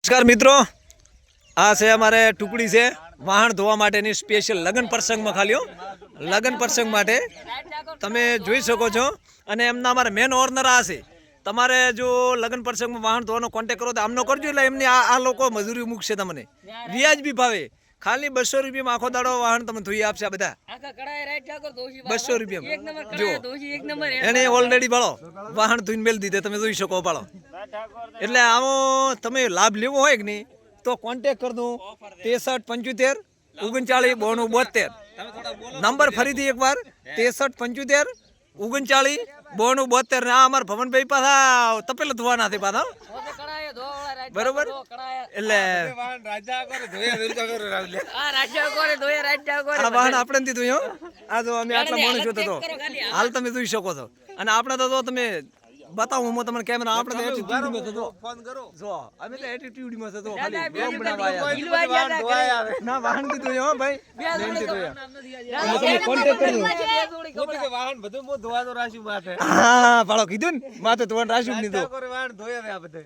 નમસ્કાર મિત્રો, આ છે અમારે ટુકડી છે વાહન ધોવા માટેની સ્પેશિયલ લગ્ન પ્રસંગમાં ખાલી લગ્ન પ્રસંગ માટે તમે જોઈ શકો છો. અને એમના અમારા મેન ઓનર આ છે. તમારે જો લગ્ન પ્રસંગમાં વાહન ધોવાનો કોન્ટેક્ટ કરો તો આમનો કરજો, એટલે એમની આ લોકો મજૂરી મૂકશે તમને વ્યાજબી ભાવે. ખાલી 200 રૂપિયામાં આખો દાડો વાહન તમને ધોઈ આપશે. આ બધા 200 રૂપિયામાં જો એને ઓલરેડી ભાળો વાહન ધોઈને મેળ દીધે, તમે જોઈ શકો ભાળો. એટલે આવો તમે લાભ લેવો હોય કે નહીં તો કોન્ટેક કરજો 63 75 39 92 નંબર ફરીથી એકવાર 63 75 39 92. આ અમારા ભવનભાઈ પાછા તપેલા ધોવાના છે પાછા, બરોબર. એટલે વાહન આપણે નથી ધોયો. આ જો અમે આટલા માણસ જોતો તો હાલ તમે જોઈ શકો છો. અને આપણે તો તમે બતાવું હું તમને કેમેરા, આપણે તો એટીટ્યુડમાં થતો ફોન કરો જો અમે તો એટીટ્યુડમાં થતો ખાલી બ્લોગ બનાવવા ના વાહન થી ધોયો હો ભાઈ, બેન થી ધોયા. અમે તમે કોન્ટેક્ટ કરજો. વાહન બધું મો ધોવાનો રાશિ માટે. હા ભાળો કીધું ને માથે ધોવાનું રાશિ ની ધો વાહન ધોયા આ બધે.